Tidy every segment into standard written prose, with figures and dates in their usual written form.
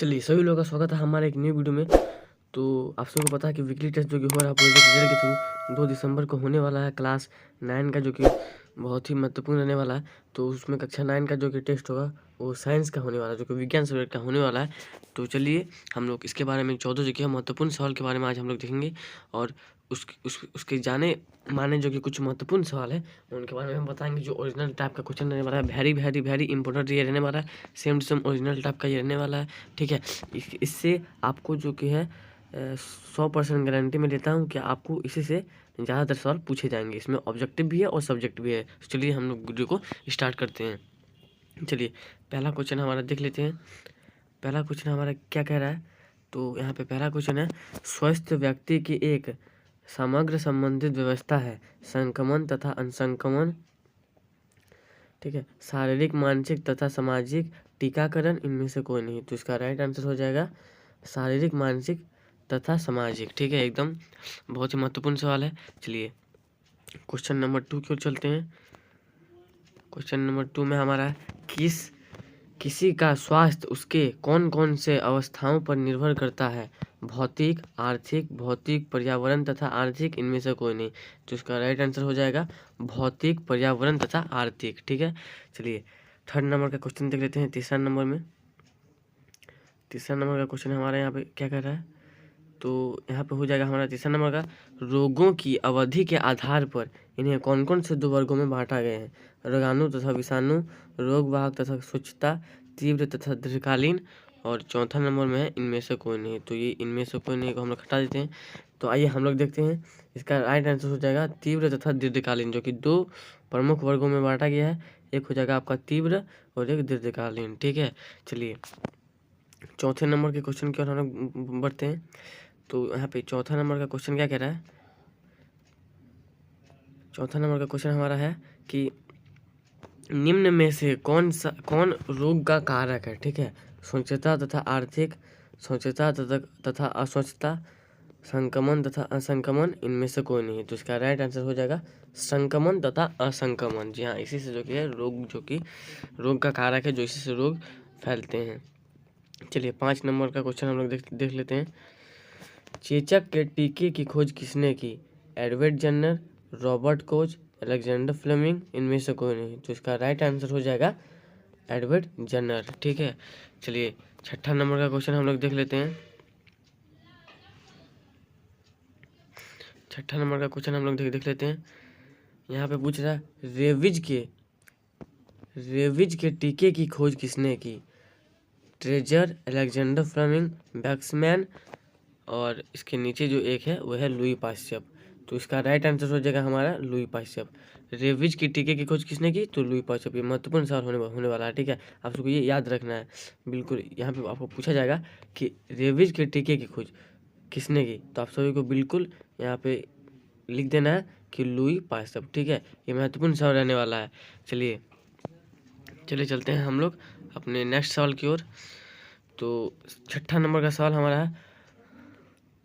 चलिए सभी लोगों का स्वागत है हमारे एक न्यू वीडियो में। तो आप सबको पता है कि वीकली टेस्ट जो कि हो रहा है प्रोजेक्ट रिजल्ट के थ्रू 2 दिसंबर को होने वाला है क्लास 9 का, जो कि बहुत ही महत्वपूर्ण रहने वाला है। तो उसमें कक्षा 9 का जो कि टेस्ट होगा वो साइंस का होने वाला है, जो कि विज्ञान सब्जेक्ट का होने वाला है। तो चलिए हम लोग इसके बारे में 14 जो कि महत्वपूर्ण सवाल के बारे में आज हम लोग देखेंगे, और उसके जाने माने जो कि कुछ महत्वपूर्ण सवाल है उनके बारे में हम बताएंगे। जो ओरिजिनल टाइप का क्वेश्चन रहने वाला है, वेरी वेरी वेरी इंपॉर्टेंट ये रहने वाला है, same to same original type का ये रहने वाला है। ठीक है, इससे आपको जो कि है 100% गारंटी में देता हूँ कि आपको इसी से ज़्यादातर सवाल पूछे जाएंगे। इसमें ऑब्जेक्टिव भी है और सब्जेक्ट भी है। चलिए हम लोग वीडियो को स्टार्ट करते हैं। चलिए पहला क्वेश्चन हमारा देख लेते हैं। पहला क्वेश्चन हमारा क्या कह रहा है, तो यहाँ पे पहला क्वेश्चन है, स्वस्थ व्यक्ति की एक समग्र संबंधित व्यवस्था है संक्रमण तथा असंक्रमण, ठीक है, शारीरिक मानसिक तथा सामाजिक टीकाकरण इनमें से कोई नहीं। तो इसका राइट आंसर हो जाएगा शारीरिक मानसिक तथा सामाजिक। ठीक है, एकदम बहुत ही महत्वपूर्ण सवाल है। चलिए क्वेश्चन नंबर 2 की ओर चलते हैं। क्वेश्चन नंबर 2 में हमारा है, किसी का स्वास्थ्य उसके कौन कौन से अवस्थाओं पर निर्भर करता है, भौतिक, आर्थिक, भौतिक, पर्यावरण तथा आर्थिक, इनमें से कोई नहीं। तो इसका राइट आंसर हो जाएगा भौतिक, पर्यावरण तथा आर्थिक। ठीक है, चलिए थर्ड नंबर का क्वेश्चन देख लेते हैं। तीसरा नंबर का क्वेश्चन हमारे यहाँ पे क्या कह रहा है, तो यहाँ पे हो जाएगा हमारा तीसरा नंबर का, रोगों की अवधि के आधार पर इन्हें कौन कौन से 2 वर्गों में बांटा गया है, रोगाणु तथा विषाणु, रोग वाहक तथा स्वच्छता, तीव्र तथा दीर्घकालीन, और चौथा नंबर में है इनमें से कोई नहीं। तो ये इनमें से कोई नहीं को हम लोग हटा देते हैं। तो आइए हम लोग देखते हैं, इसका राइट आंसर हो जाएगा तीव्र तथा दीर्घकालीन, जो कि 2 प्रमुख वर्गों में बांटा गया है। एक हो जाएगा आपका तीव्र और एक दीर्घकालीन। ठीक है, चलिए चौथे नंबर के क्वेश्चन की ओर हम लोग बढ़ते हैं। तो यहाँ पे चौथा नंबर का क्वेश्चन क्या कह रहा है, चौथा नंबर का क्वेश्चन हमारा है कि निम्न में से कौन रोग का कारक है। ठीक है, स्वच्छता तथा आर्थिक, स्वच्छता तथा अस्वच्छता, संक्रमण तथा असंक्रमण, इनमें से कोई नहीं। तो इसका राइट आंसर हो जाएगा संक्रमण तथा असंक्रमण। जी हाँ, इसी से जो कि है रोग, जो कि रोग का कारक है, जो इसी से रोग फैलते हैं। चलिए 5 नंबर का क्वेश्चन हम लोग देख लेते हैं। चेचक के टीके की खोज किसने की, Edward Jenner, Robert Koch, Alexander Fleming, इनमें से कोई नहीं। तो इसका राइट आंसर हो जाएगा एडवर्ड जेन्नर। ठीक है, चलिए छठा नंबर का क्वेश्चन हम लोग देख लेते हैं। छठा नंबर का क्वेश्चन हम लोग देख लेते हैं। यहाँ पे पूछ रहा है, रेविज के टीके की खोज किसने की, ट्रेजर, अलेक्जेंडर फ्लेमिंग, बैक्समैन, और इसके नीचे जो एक है वो है लुई पाश्चर। तो इसका राइट आंसर हो जाएगा हमारा लुई पाश्चर। रेविज की टीके की खोज किसने की, तो लुई पाश्चर। ये महत्वपूर्ण सवाल होने वाला है। ठीक है, आप सबको ये याद रखना है बिल्कुल। यहाँ पे आपको पूछा जाएगा कि रेविज के टीके की खोज किसने की, तो आप सभी को बिल्कुल यहाँ पे लिख देना है कि लुई पाश्चर। ठीक है, ये महत्वपूर्ण सवाल रहने वाला है। चलिए चलते हैं हम लोग अपने नेक्स्ट सवाल की ओर। तो छठा नंबर का सवाल हमारा है,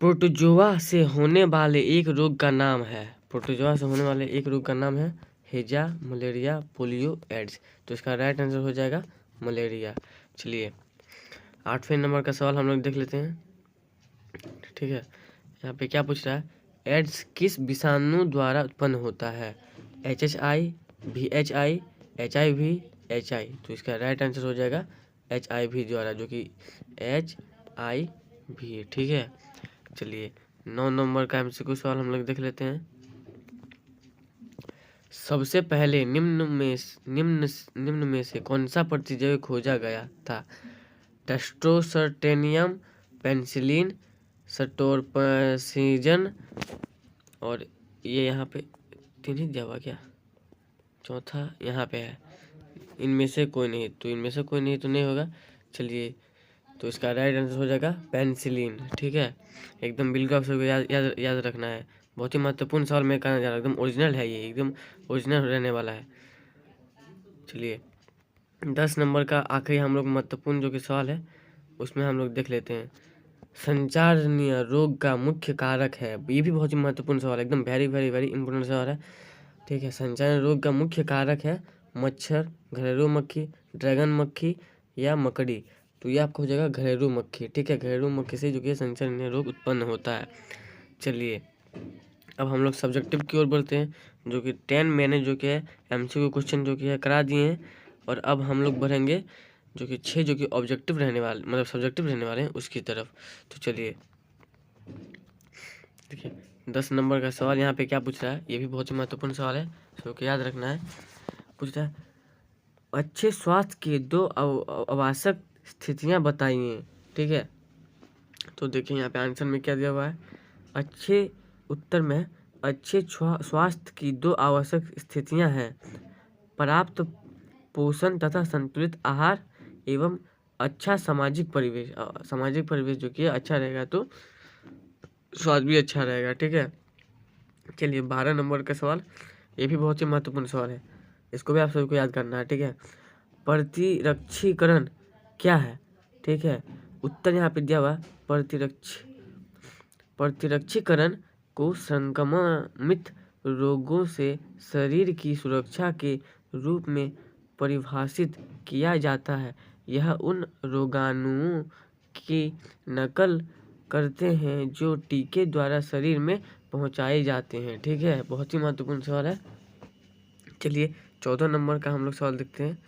प्रोटोजोआ से होने वाले एक रोग का नाम है, प्रोटोजोआ से होने वाले एक रोग का नाम है हैजा, मलेरिया, पोलियो, एड्स। तो इसका राइट आंसर हो जाएगा मलेरिया। चलिए 8वें नंबर का सवाल हम लोग देख लेते हैं। ठीक है, यहाँ पे क्या पूछ रहा है, एड्स किस विषाणु द्वारा उत्पन्न होता है, HHI, VHI, HIV, HI। तो इसका राइट आंसर हो जाएगा HIV द्वारा, जो कि HIV। ठीक है, चलिए 9 नंबर का MCQ सवाल हम लोग देख लेते हैं। सबसे पहले निम्न में से कौन सा प्रतिजैविक खोजा गया था, टेस्टोस्टेरोनियम, पेनिसिलिन, स्टोरपसीजन, और ये यहाँ पे 3 ही दिया हुआ क्या, चौथा यहाँ पे है, इनमें से कोई नहीं। तो इनमें से कोई नहीं तो नहीं होगा। चलिए तो इसका राइट आंसर हो जाएगा पेनिसिलिन। ठीक है, एकदम बिल्कुल आप सबको याद रखना है। बहुत ही महत्वपूर्ण सवाल मैं कहना जा रहा हूँ, एकदम ओरिजिनल है, ये एकदम ओरिजिनल रहने वाला है। चलिए 10 नंबर का आखिरी हम लोग महत्वपूर्ण जो कि सवाल है उसमें हम लोग देख लेते हैं, संचारणीय रोग का मुख्य कारक है। ये भी बहुत ही महत्वपूर्ण सवाल है, एकदम वेरी वेरी वेरी इंपॉर्टेंट सवाल है। ठीक है, संचारणीय रोग का मुख्य कारक है मच्छर, घरेलू मक्खी, ड्रैगन मक्खी या मकड़ी। तो ये आपका हो जाएगा घरेलू मक्खी। ठीक है, घरेलू मक्खी से जो कि संसर्गजन्य रोग उत्पन्न होता है। चलिए अब हम लोग सब्जेक्टिव की ओर बढ़ते हैं, जो कि 10 मैंने जो कि है MCQ क्वेश्चन जो कि है करा दिए हैं। और अब हम लोग बढ़ेंगे जो कि 6 जो कि ऑब्जेक्टिव रहने वाले, मतलब सब्जेक्टिव रहने वाले हैं उसकी तरफ। तो चलिए देखिए 10 नंबर का सवाल यहाँ पे क्या पूछ रहा है, ये भी बहुत ही महत्वपूर्ण सवाल है, सबको याद रखना है। पूछ रहा है अच्छे स्वास्थ्य की 2 आवश्यक स्थितियाँ बताइए। ठीक है, तो देखिए यहाँ पे आंसर में क्या दिया हुआ है। अच्छे उत्तर में अच्छे स्वास्थ्य की 2 आवश्यक स्थितियाँ हैं, पर्याप्त पोषण तथा संतुलित आहार एवं अच्छा सामाजिक परिवेश। सामाजिक परिवेश जो कि अच्छा रहेगा तो स्वास्थ्य भी अच्छा रहेगा। ठीक है, चलिए 12 नंबर का सवाल, ये भी बहुत ही महत्वपूर्ण सवाल है, इसको भी आप सभी को याद करना है। ठीक है, प्रतिरक्षीकरण क्या है। ठीक है, उत्तर यहाँ पे दिया हुआ है प्रतिरक्षीकरण को संक्रमित रोगों से शरीर की सुरक्षा के रूप में परिभाषित किया जाता है। यह उन रोगाणुओं की नकल करते हैं जो टीके द्वारा शरीर में पहुंचाए जाते हैं। ठीक है, बहुत ही महत्वपूर्ण सवाल है। चलिए 14 नंबर का हम लोग सवाल देखते हैं।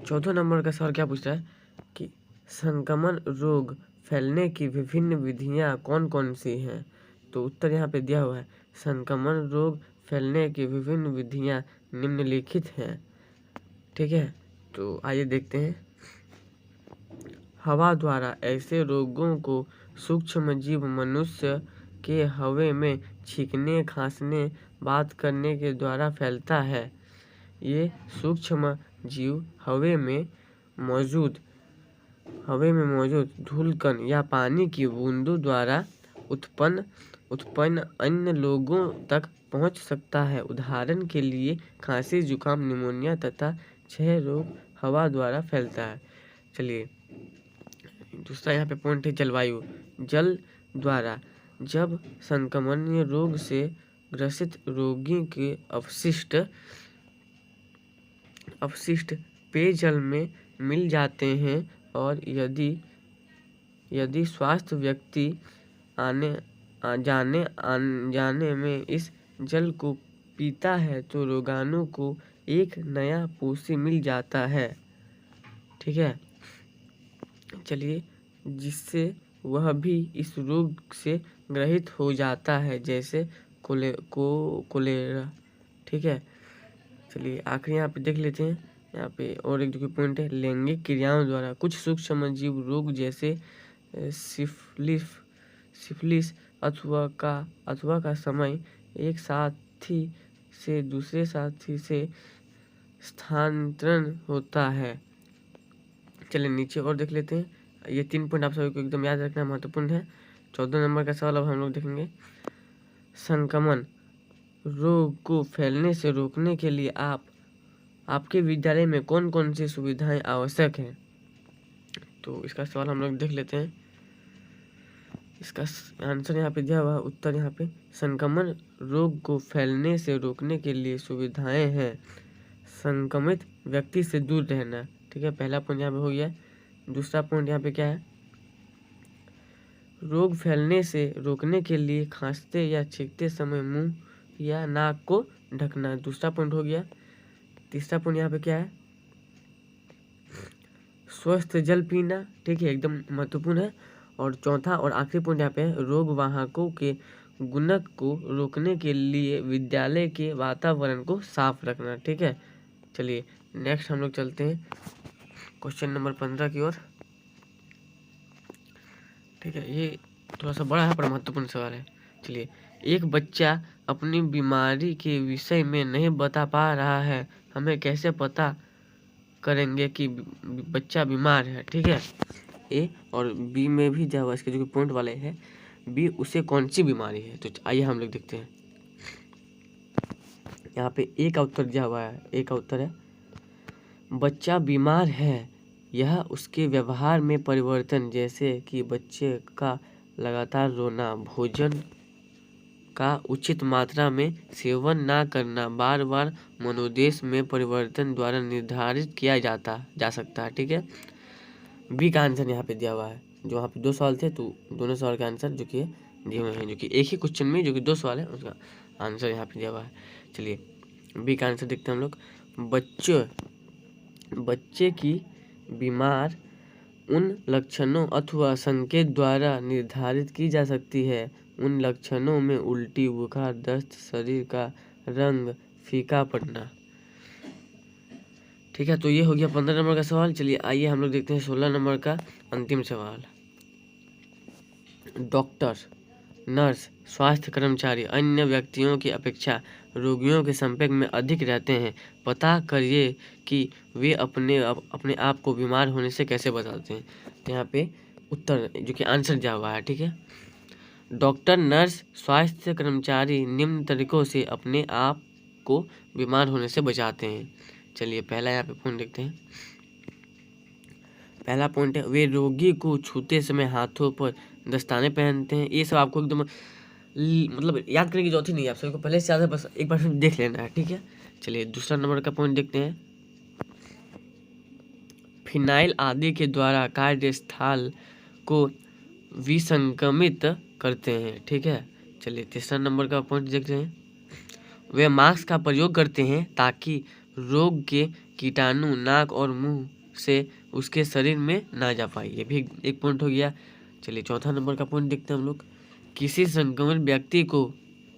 14 नंबर का सवाल क्या पूछ रहा है कि संक्रमण रोग फैलने की विभिन्न विधियां कौन कौन सी हैं। तो उत्तर यहाँ पे दिया हुआ है संक्रमण रोग फैलने की विभिन्न विधियां निम्नलिखित हैं। ठीक है, तो आइए देखते हैं। हवा द्वारा ऐसे रोगों को सूक्ष्म जीव मनुष्य के हवा में छींकने, खांसने, बात करने के द्वारा फैलता है। ये सूक्ष्म जीव हवा में मौजूद धूलकण या पानी की बूंदों द्वारा उत्पन्न अन्य लोगों तक पहुंच सकता है। उदाहरण के लिए खांसी, जुकाम, निमोनिया तथा क्षय रोग हवा द्वारा फैलता है। चलिए दूसरा यहाँ पे पॉइंट है जलवायु। जल द्वारा जब संक्रमणीय रोग से ग्रसित रोगी के अपशिष्ट पेयजल में मिल जाते हैं और यदि स्वास्थ्य व्यक्ति जाने में इस जल को पीता है तो रोगाणु को एक नया पोषी मिल जाता है। ठीक है, चलिए जिससे वह भी इस रोग से ग्रसित हो जाता है, जैसे कोलेरा। ठीक है, चलिए आखिरी यहाँ पे देख लेते हैं। यहाँ पे और एक जो कि पॉइंट है लैंगिक क्रियाओं द्वारा कुछ सूक्ष्म जीव रोग जैसे सिफिलिस अथवा का समय एक साथी से दूसरे साथी से स्थानांतरण होता है। चलिए नीचे और देख लेते हैं। ये 3 पॉइंट आप सभी को एकदम याद रखना महत्वपूर्ण है। 14 नंबर का सवाल अब हम लोग देखेंगे। संक्रमण रोग को फैलने से रोकने के लिए आपके विद्यालय में कौन कौन सी सुविधाएं आवश्यक हैं। तो इसका सवाल हम लोग देख लेते हैं। इसका आंसर यहाँ पे दिया हुआ, उत्तर यहाँ पे संक्रमण रोग को फैलने से रोकने के लिए सुविधाएं हैं। संक्रमित व्यक्ति से दूर रहना। ठीक है, पहला पॉइंट यहाँ पे हो गया। दूसरा पॉइंट यहाँ पे क्या है, रोग फैलने से रोकने के लिए खांसते या छींकते समय मुंह या नाक को ढकना। दूसरा पॉइंट हो गया। तीसरा पॉइंट यहाँ पे क्या है, स्वस्थ जल पीना। ठीक है, एकदम महत्वपूर्ण है। और चौथा और आखिरी पॉइंट यहाँ पे है रोग वाहकों के गुणक को रोकने के लिए विद्यालय के वातावरण को साफ रखना। ठीक है, चलिए नेक्स्ट हम लोग चलते हैं क्वेश्चन नंबर 15 की ओर। ठीक है, ये थोड़ा सा बड़ा है पर महत्वपूर्ण सवाल है। चलिए, एक बच्चा अपनी बीमारी के विषय में नहीं बता पा रहा है, हमें कैसे पता करेंगे कि बच्चा बीमार है। ठीक है, ए और बी में भी दिया हुआ इसके जो पॉइंट वाले हैं, बी उसे कौन सी बीमारी है। तो आइए हम लोग देखते हैं। यहाँ पे ए का उत्तर दिया हुआ है। ए का उत्तर है बच्चा बीमार है, यह उसके व्यवहार में परिवर्तन जैसे कि बच्चे का लगातार रोना, भोजन का उचित मात्रा में सेवन ना करना, बार बार मनोदेश में परिवर्तन द्वारा निर्धारित किया जा सकता है। ठीक है, बी का आंसर यहाँ पे दिया हुआ है। जो वहाँ पे 2 सवाल थे तो दोनों सवाल का आंसर जो कि दिए हुए हैं, जो कि एक ही क्वेश्चन में जो कि 2 सवाल है उसका आंसर यहाँ पे दिया हुआ है। चलिए बी का आंसर देखते हैं हम लोग। बच्चे की बीमार उन लक्षणों अथवा संकेत द्वारा निर्धारित की जा सकती है। उन लक्षणों में उल्टी, बुखार, दस्त, शरीर का रंग फीका पड़ना। ठीक है, तो ये हो गया 15 नंबर का सवाल। चलिए आइए हम लोग देखते हैं 16 नंबर का अंतिम सवाल। डॉक्टर, नर्स, स्वास्थ्य कर्मचारी अन्य व्यक्तियों की अपेक्षा रोगियों के संपर्क में अधिक रहते हैं। पता करिए कि वे अपने आप को बीमार होने से कैसे बचाते हैं। तो यहाँ पे उत्तर जो कि आंसर दिया हुआ है। ठीक है, डॉक्टर, नर्स, स्वास्थ्य कर्मचारी निम्न तरीकों से अपने आप को बीमार होने से बचाते हैं। चलिए पहला यहाँ पे पॉइंट देखते हैं। पहला पॉइंट है, वे रोगी को छूते समय हाथों पर दस्ताने पहनते हैं। ये सब आपको एकदम मतलब याद करने की जरूरत ही नहीं है, आप सभी को पहले से याद है, बस एक बार देख लेना है। ठीक है, चलिए दूसरा नंबर का पॉइंट देखते हैं। फिनाइल आदि के द्वारा कार्यस्थल को विसंक्रमित करते हैं। ठीक है, चलिए तीसरा नंबर का पॉइंट देखते हैं। वे मास्क का प्रयोग करते हैं ताकि रोग के कीटाणु नाक और मुंह से उसके शरीर में ना जा पाए। ये भी एक पॉइंट हो गया। चलिए चौथा नंबर का पॉइंट देखते हैं हम लोग। किसी संक्रमित व्यक्ति को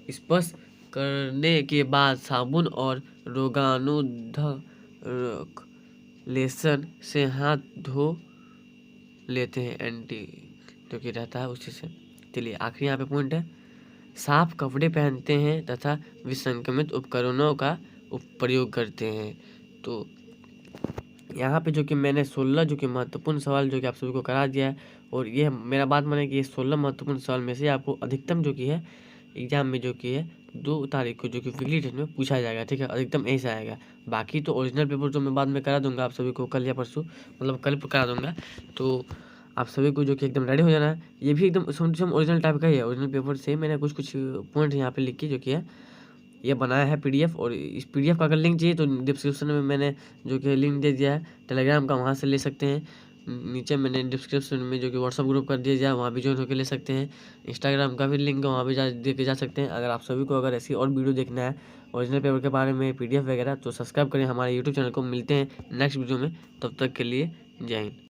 स्पर्श करने के बाद साबुन और रोगाणुरोधक लेसन से हाथ धो लेते हैं, एंटी जो कि रहता है उसी से। चलिए आखिरी यहाँ पे पॉइंट है, साफ कपड़े पहनते हैं तथा विसंक्रमित उपकरणों का प्रयोग करते हैं। तो यहाँ पे जो कि मैंने 16 जो कि महत्वपूर्ण सवाल जो कि आप सभी को करा दिया है, और ये मेरा बात माने कि ये 16 महत्वपूर्ण सवाल में से आपको अधिकतम जो कि है एग्जाम में जो कि है 2 तारीख को जो कि वीकली टेस्ट में पूछा जाएगा। ठीक है, अधिकतम ऐसा आएगा। बाकी तो ओरिजिनल पेपर तो मैं बाद में करा दूंगा आप सभी को, कल या परसों, मतलब कल करा दूंगा। तो आप सभी को जो कि एकदम रेडी हो जाना है। ये भी एकदम सेम ओरिजिनल टाइप का ही है, ओरिजिनल पेपर से मैंने कुछ पॉइंट यहाँ पे लिख के जो कि है ये बनाया है पीडीएफ। और इस पीडीएफ का अगर लिंक चाहिए तो डिस्क्रिप्शन में मैंने जो कि लिंक दे दिया है टेलीग्राम का, वहाँ से ले सकते हैं। नीचे मैंने डिस्क्रिप्शन में जो कि व्हाट्सअप ग्रुप कर दिया जाए, वहाँ भी ज्वाइन होकर ले सकते हैं। इंस्टाग्राम का भी लिंक है, वहाँ भी दे के जा सकते हैं। अगर आप सभी को अगर ऐसी और वीडियो देखना है ओरिजिनल पेपर के बारे में, पीडीएफ वगैरह, तो सब्सक्राइब करें हमारे यूट्यूब चैनल को। मिलते हैं नेक्स्ट वीडियो में, तब तक के लिए जय हिंद।